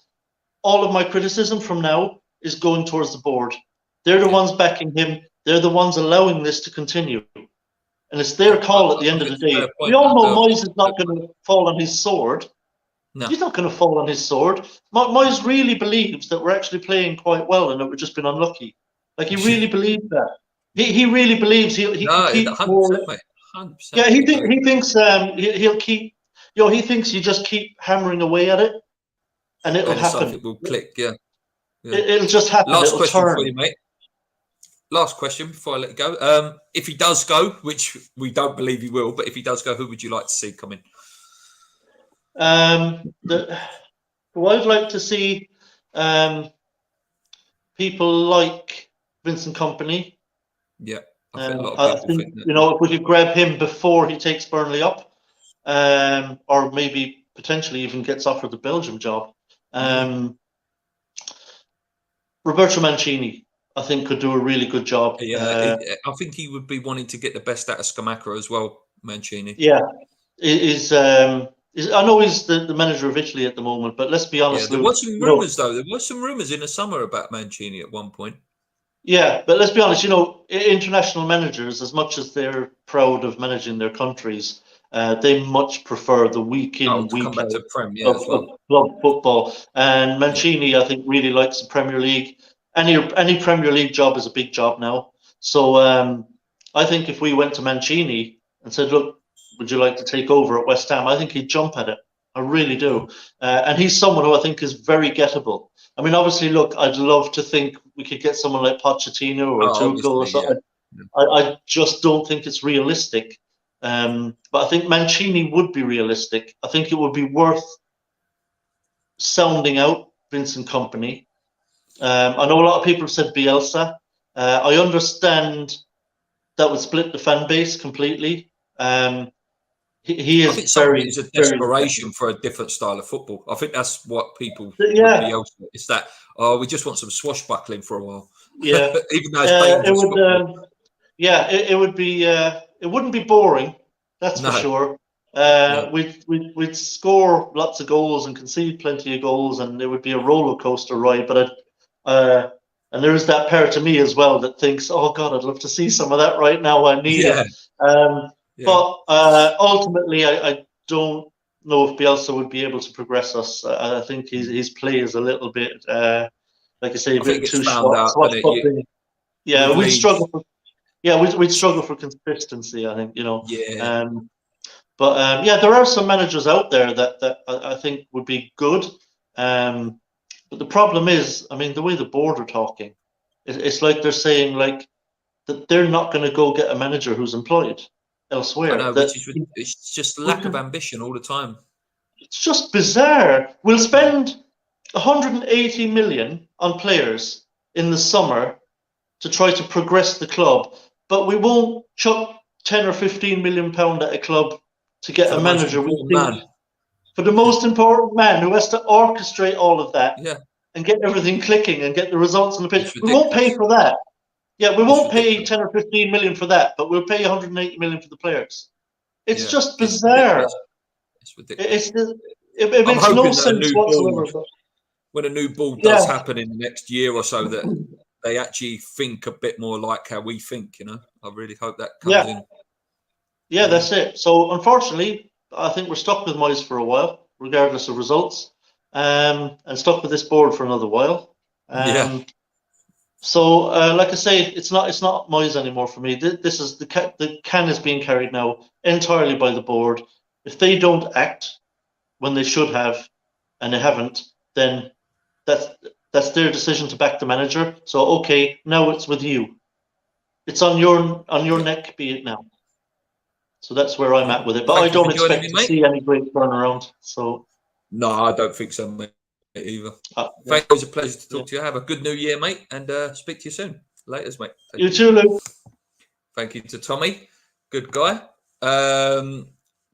all of my criticism from now is going towards the board. They're the ones backing him. They're the ones allowing this to continue. And it's their call at the end of the day. We all know Moyes is not going to fall on his sword. No. He's not going to fall on his sword. Moyes really believes that we're actually playing quite well and that we've just been unlucky. Like, he really believes that. He really believes he can keep 100%, more. 100%. Yeah, he thinks he'll keep. You know, he thinks you just keep hammering away at it, and it'll happen. It will click. Yeah. It'll just happen. Last question for you, mate. Last question before I let you go. If he does go, which we don't believe he will, but if he does go, who would you like to see come in? Who I'd like to see, people like Vincent Kompany. Yeah, I think you know, if we could grab him before he takes Burnley up, or maybe potentially even gets offered the Belgium job. Roberto Mancini, I think, could do a really good job. Yeah, I think he would be wanting to get the best out of Scamacca as well, Mancini. Yeah, I know he's the manager of Italy at the moment, but let's be honest. Yeah, there was some rumours, though. There was some rumours in the summer about Mancini at one point. Yeah, but let's be honest. You know, international managers, as much as they're proud of managing their countries, they much prefer the week in, week out of club football. And Mancini, I think, really likes the Premier League. Any Premier League job is a big job now. So I think if we went to Mancini and said, look, would you like to take over at West Ham? I think he'd jump at it. I really do. And he's someone who I think is very gettable. I mean, obviously, look, I'd love to think we could get someone like Pochettino or Tuchel or something. Yeah. I just don't think it's realistic. But I think Mancini would be realistic. I think it would be worth sounding out Vincent Kompany. I know a lot of people have said Bielsa. I understand that would split the fan base completely. He is. I think it's a desperation for a different style of football. I think that's what people. Yeah, it's that. Oh, we just want some swashbuckling for a while. Yeah, even though it's it would. It would be. It wouldn't be boring. That's for sure. We'd score lots of goals and concede plenty of goals, and it would be a roller coaster ride. But and there is that part of me as well that thinks, oh God, I'd love to see some of that right now. I need it. But ultimately, I don't know if Bielsa would be able to progress us. I think his play is a little bit, like I say, a bit too short. Yeah, we'd struggle. We'd struggle for consistency, I think, you know. Yeah. But there are some managers out there that I think would be good. But the problem is, I mean, the way the board are talking, it's like they're saying like that they're not going to go get a manager who's employed elsewhere. I know, it's just lack of ambition all the time. It's just bizarre. We'll spend 180 million on players in the summer to try to progress the club, but we won't chuck 10 or 15 million pound at a club to get a manager. For the most important man who has to orchestrate all of that and get everything clicking and get the results on the pitch. We won't pay for that. Yeah, we It's won't pay ridiculous. 10 or 15 million for that, but we'll pay 180 million for the players. It's Yeah, just it's bizarre. ridiculous. It's ridiculous. It I'm makes no hoping that sense whatsoever. But when a new board does yeah, happen in the next year or so, that they actually think a bit more like how we think. I really hope that comes in. yeah, that's it. So unfortunately, I think we're stuck with Moyes for a while, regardless of results, and stuck with this board for another while. Yeah, So, like I say, it's not Moyes anymore for me. This is the can is being carried now entirely by the board. If they don't act when they should have, and they haven't, then that's that's their decision to back the manager. So, okay, now it's with you. It's on your yeah. neck, be it now. So that's where I'm at with it. But I Thank you for don't joining expect me, to mate. see any great turnaround. So, No, I don't think so, mate, either. yeah, Thank you. It was a pleasure to yeah. talk to you. Have a good new year, mate, and speak to you soon. Laters, mate. Take You it too, easy. Luke. Thank you to Tommy. Good guy.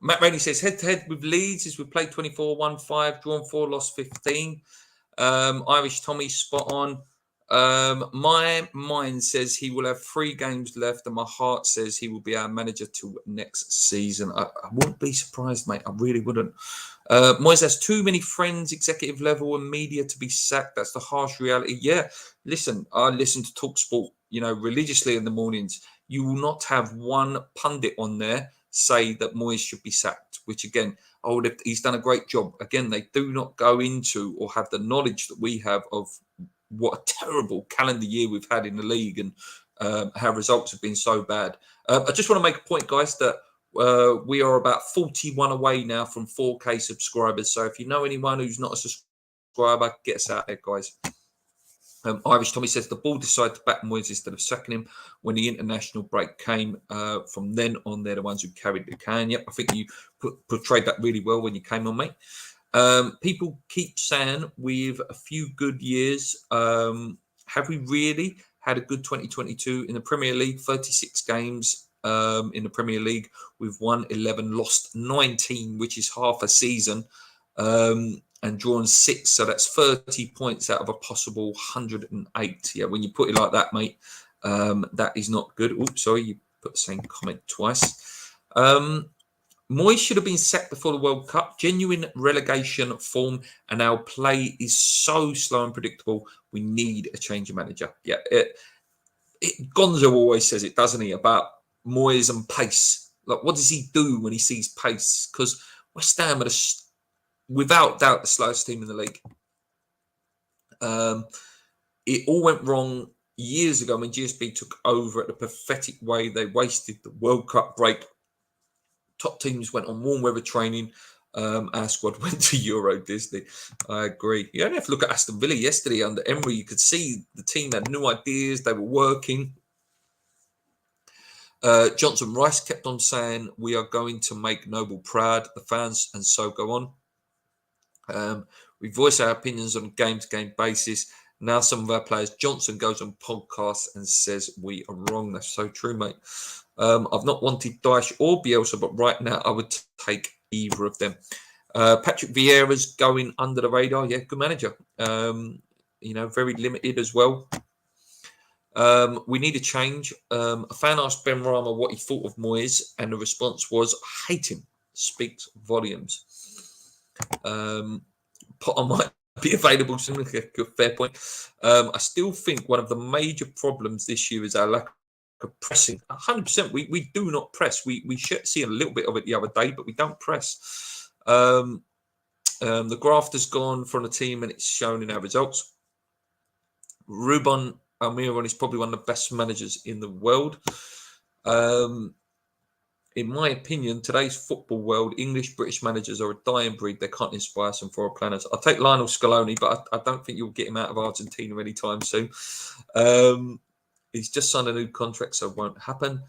Matt Rainey says head-to-head with Leeds as we played 24, won 5, drawn 4, lost 15. Irish Tommy, spot on. My mind says he will have 3 games left, and my heart says he will be our manager till next season. I wouldn't be surprised, mate. I really wouldn't. Moyes has too many friends, executive level, and media to be sacked. That's the harsh reality. Yeah, listen, I listen to TalkSport, religiously in the mornings. You will not have one pundit on there say that Moyes should be sacked, which again, he's done a great job. Again, they do not go into or have the knowledge that we have of what a terrible calendar year we've had in the league and how results have been so bad. I just want to make a point, guys, that we are about 41 away now from 4K subscribers. So if you know anyone who's not a subscriber, get us out there, guys. Irish Tommy says the board decided to back Moyes instead of sacking him when the international break came. From then on, they're the ones who carried the can. Yep, I think you portrayed that really well when you came on, mate. People keep saying we've a few good years. Have we really had a good 2022 in the Premier League? 36 games in the Premier League. We've won 11, lost 19, which is half a season. And drawn 6, so that's 30 points out of a possible 108. Yeah, when you put it like that, mate, that is not good. Oops, sorry, you put the same comment twice. Moyes should have been sacked before the World Cup. Genuine relegation form, and our play is so slow and predictable. We need a change of manager. Yeah, Gonzo always says it, doesn't he, about Moyes and pace. Like, what does he do when he sees pace? Because West Ham are without doubt the slowest team in the league. It all went wrong years ago when GSB took over at the pathetic way. They wasted the World Cup break. Top teams went on warm weather training. Our squad went to Euro Disney. I agree. You only have to look at Aston Villa yesterday under Emery. You could see the team had new ideas. They were working. Johnson Rice kept on saying, we are going to make Noble proud, the fans, and so go on. We voice our opinions on a game-to-game basis. Now some of our players, Johnson goes on podcasts and says we are wrong. That's so true, mate. I've not wanted Dyche or Bielsa, but right now I would take either of them. Patrick Vieira's going under the radar. Yeah, good manager. Very limited as well. We need a change. A fan asked Ben Rama what he thought of Moyes, and the response was, I hate him. Speaks volumes. Potter might be available soon. Fair point. I still think one of the major problems this year is our lack of pressing. 100%. We do not press. We should see a little bit of it the other day, but we don't press. The graft has gone from the team, and it's shown in our results. Ruben Almiron is probably one of the best managers in the world. In my opinion, today's football world, English, British managers are a dying breed. They can't inspire some foreign planners. I'll take Lionel Scaloni, but I don't think you'll get him out of Argentina anytime soon. He's just signed a new contract, so it won't happen.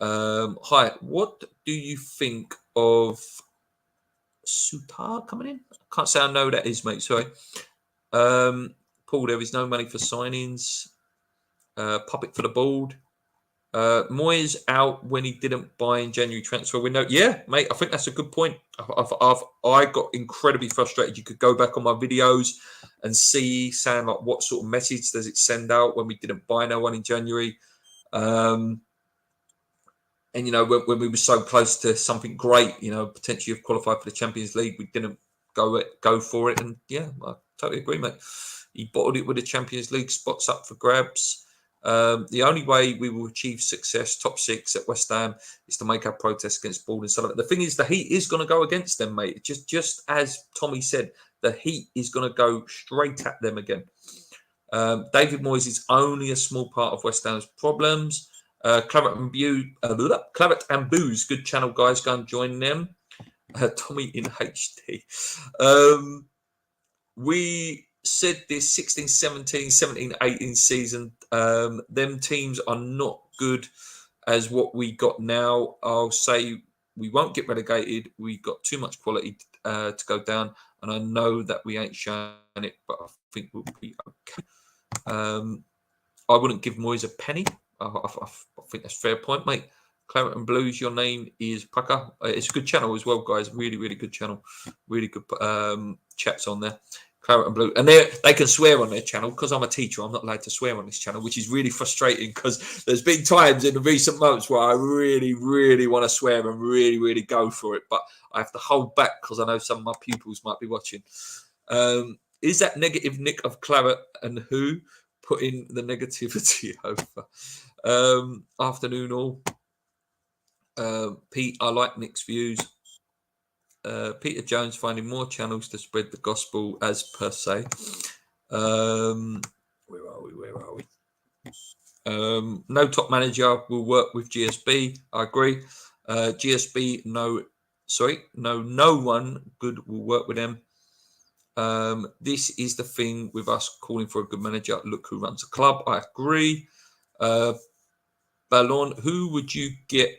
Hi, what do you think of Sutar coming in? I can't say I know who that is, mate. Sorry. Paul, there is no money for signings. Puppet for the board. Moyes out when he didn't buy in January transfer window. Yeah, mate, I think that's a good point. I got incredibly frustrated. You could go back on my videos and see, saying like, what sort of message does it send out when we didn't buy no one in January? And, you know, when we were so close to something great, you know, potentially have qualified for the Champions League, we didn't go for it. And, yeah, I totally agree, mate. He bottled it with the Champions League spots up for grabs. The only way we will achieve success, top 6 at West Ham, is to make our protest against Ball and Sullivan. The thing is, the heat is going to go against them, mate. Just as Tommy said, the heat is going to go straight at them again. David Moyes is only a small part of West Ham's problems. Claret and Booze, good channel, guys. Go and join them. Tommy in HD. We said this 16, 17, 17, 18 season. Them teams are not good as what we got now. I'll say we won't get relegated. We got too much quality to go down. And I know that we ain't showing it, but I think we'll be okay. I wouldn't give Moyes a penny. I think that's a fair point, mate. Claret and Blues, your name is Pucker. It's a good channel as well, guys. Really, really good channel. Really good chats on there. Claret and Blue. And they can swear on their channel because I'm a teacher. I'm not allowed to swear on this channel, which is really frustrating because there's been times in the recent months where I really, really want to swear and really, really go for it. But I have to hold back because I know some of my pupils might be watching. Is that negative Nick of Claret and who putting the negativity over? Afternoon all. Pete, I like Nick's views. Peter Jones finding more channels to spread the gospel as per se. Where are we? No top manager will work with GSB. I agree. GSB, no one good will work with them. This is the thing with us calling for a good manager. Look who runs the club. I agree. Ballon, who would you get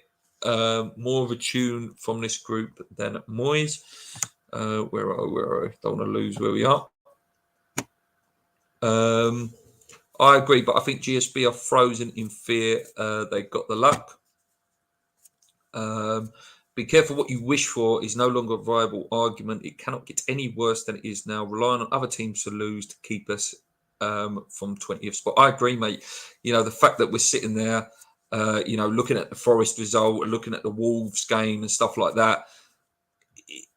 more of a tune from this group than Moyes? Where are we? Don't want to lose where we are. I agree, but I think GSB are frozen in fear. They got the luck. Be careful what you wish for is no longer a viable argument. It cannot get any worse than it is now. Relying on other teams to lose to keep us from 20th spot. I agree, mate. You know, the fact that we're sitting there, you know, looking at the Forest result, looking at the Wolves game and stuff like that,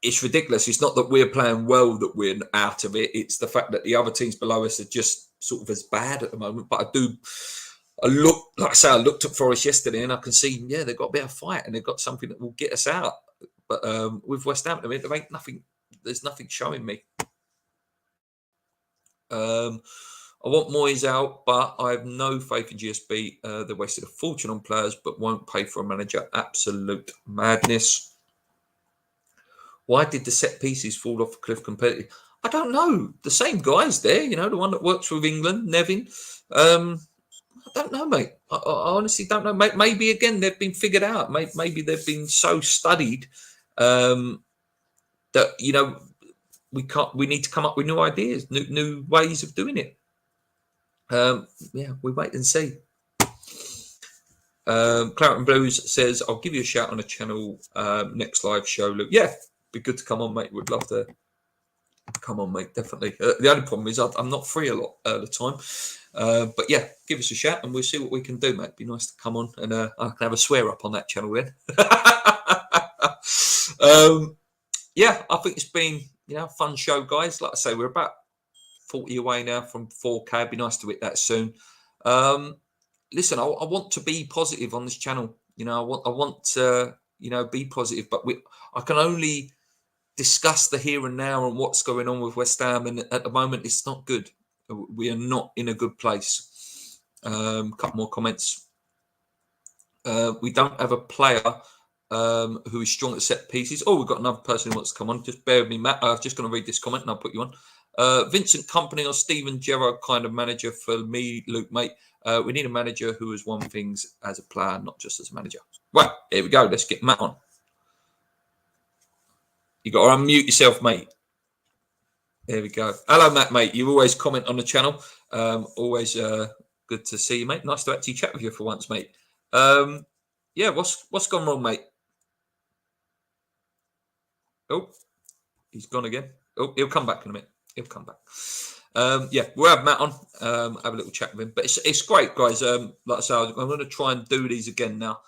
it's ridiculous. It's not that we're playing well that we're out of it. It's the fact that the other teams below us are just sort of as bad at the moment. But I looked at Forest yesterday and I can see, yeah, they've got a bit of fight and they've got something that will get us out. But with West Ham, I mean, there ain't nothing. There's nothing showing me. I want Moyes out, but I have no faith in GSB. They wasted a fortune on players, but won't pay for a manager. Absolute madness. Why did the set pieces fall off a cliff completely? I don't know. The same guy's there, you know, the one that works with England, Nevin. I don't know, mate. I honestly don't know. Maybe again they've been figured out. Maybe they've been so studied that, you know, we need to come up with new ideas, new ways of doing it. Yeah, we wait and see. Claret and Blues says, I'll give you a shout on the channel next live show. Luke, yeah, be good to come on, mate. Would love to come on, mate. Definitely. The only problem is I'm not free a lot of the time. But yeah, give us a shout and we'll see what we can do, mate. Be nice to come on and I can have a swear up on that channel then. Yeah, I think it's been, you know, a fun show, guys. Like I say, we're about 40 away now from 4K. It'd be nice to hit that soon. Listen, I want to be positive on this channel. You know, I want to, you know, be positive, but I can only discuss the here and now and what's going on with West Ham. And at the moment, it's not good. We are not in a good place. Couple more comments. We don't have a player who is strong at set pieces. Oh, we've got another person who wants to come on. Just bear with me, Matt. I'm just going to read this comment and I'll put you on. Vincent Company or Steven Gerrard kind of manager for me, Luke, mate. We need a manager who has won things as a player, not just as a manager. Right, here we go. Let's get Matt on. You got to unmute yourself, mate. There we go. Hello, Matt, mate. You always comment on the channel. Always good to see you, mate. Nice to actually chat with you for once, mate. Yeah, what's gone wrong, mate? Oh, he's gone again. Oh, he'll come back in a minute. He'll come back. Yeah, we'll have Matt on, have a little chat with him. But it's great, guys. Like I say, I'm going to try and do these again now.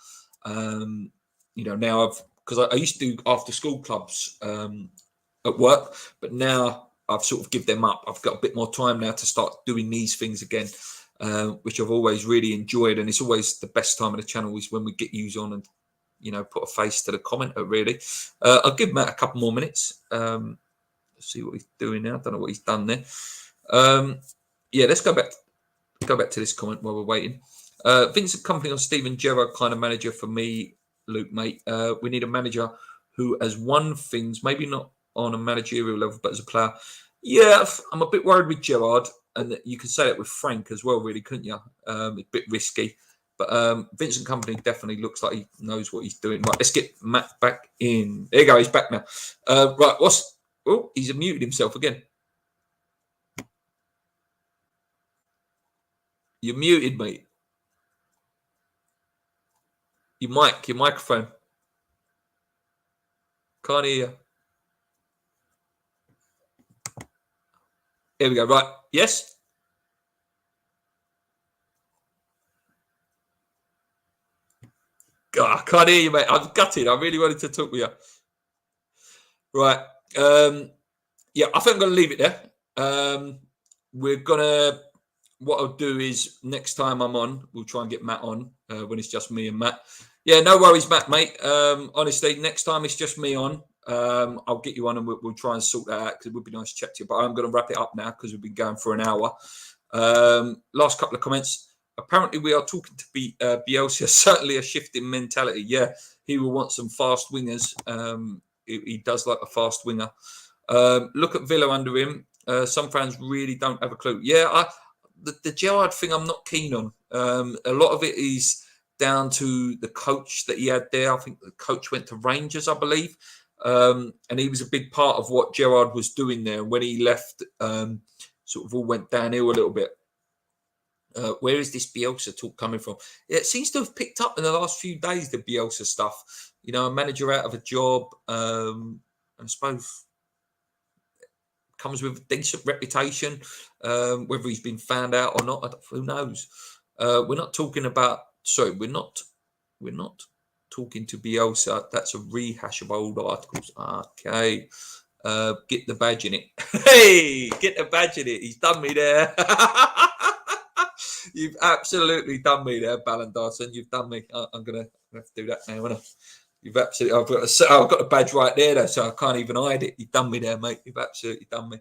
Now because I used to do after school clubs at work, but now I've sort of give them up. I've got a bit more time now to start doing these things again, which I've always really enjoyed. And it's always the best time of the channel is when we get you on and, put a face to the commenter, really. I'll give Matt a couple more minutes. Let's see what he's doing now. I don't know what he's done there. Let's go back to this comment while we're waiting. Vincent Company on Steven Gerrard kind of manager for me, Luke, mate. We need a manager who has won things, maybe not on a managerial level, but as a player. Yeah, I'm a bit worried with Gerrard, and you can say that with Frank as well, really, couldn't you? A bit risky. But Vincent Company definitely looks like he knows what he's doing. Right, let's get Matt back in. There you go, he's back now. Right, he's muted himself again. You're muted, mate. Your microphone. Can't hear you. Here we go. Right. Yes. God, I can't hear you, mate. I'm gutted. I really wanted to talk with you. Right. I think I'm going to leave it there. What I'll do is next time I'm on, we'll try and get Matt on when it's just me and Matt. Yeah, no worries, Matt, mate. Honestly, next time it's just me on, I'll get you on and we'll try and sort that out because it would be nice to chat to you. But I'm going to wrap it up now because we've been going for an hour. Last couple of comments. Apparently, we are talking to Bielsa. Certainly a shift in mentality. Yeah, he will want some fast wingers. He does like a fast winger. Look at Villa under him. Some fans really don't have a clue. Yeah, the Gerrard thing I'm not keen on. A lot of it is down to the coach that he had there. I think the coach went to Rangers, I believe. And he was a big part of what Gerrard was doing there. When he left, sort of all went downhill a little bit. Where is this Bielsa talk coming from? It seems to have picked up in the last few days, the Bielsa stuff. A manager out of a job, I suppose comes with a decent reputation. Whether he's been found out or not, who knows? We're not talking to Bielsa. That's a rehash of old articles. Okay. Get the badge in it. Hey, get the badge in it. He's done me there. You've absolutely done me there, Ballandarson. You've done me. I'm gonna have to do that now, won't I? You've absolutely. I've got a badge right there, though, so I can't even hide it. You've done me there, mate. You've absolutely done me.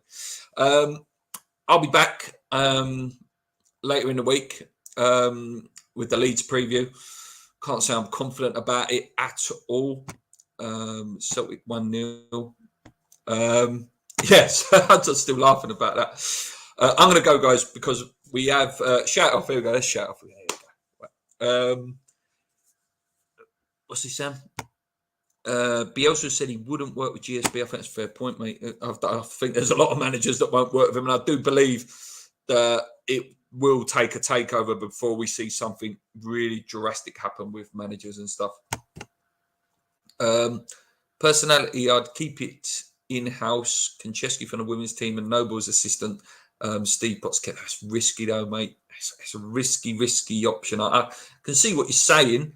I'll be back later in the week with the Leeds preview. Can't say I'm confident about it at all. Celtic 1-0. Yes, I'm just still laughing about that. I'm going to go, guys, because we have shout off. Here we go. Let's shout off. There you go. Right. What's this, Sam? Bielsa said he wouldn't work with GSB. I think that's a fair point, mate. I think there's a lot of managers that won't work with him, and I do believe that it will take a takeover before we see something really drastic happen with managers and stuff. Personality, I'd keep it in-house. Konchesky from the women's team and Noble's assistant. Steve Potts. That's risky, though, mate. It's a risky option. I can see what you're saying.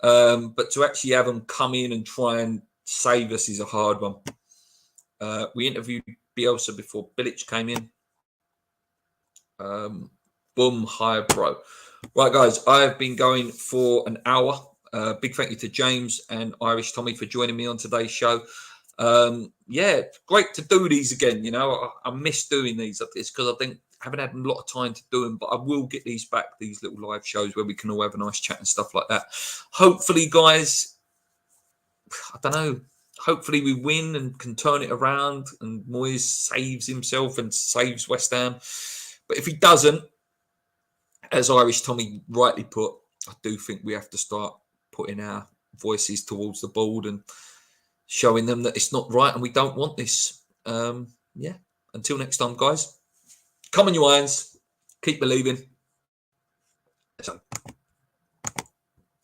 But to actually have them come in and try and save us is a hard one. We interviewed Bielsa before Bilic came in. Boom, hire bro. Right, guys, I have been going for an hour. Big thank you to James and Irish Tommy for joining me on today's show. Great to do these again. I miss doing these. It's because I think I haven't had a lot of time to do them, but I will get these back, these little live shows where we can all have a nice chat and stuff like that. Hopefully, guys, I don't know. Hopefully we win and can turn it around and Moyes saves himself and saves West Ham. But if he doesn't, as Irish Tommy rightly put, I do think we have to start putting our voices towards the board and showing them that it's not right and we don't want this. Until next time, guys. Come on, you irons. Keep believing. So.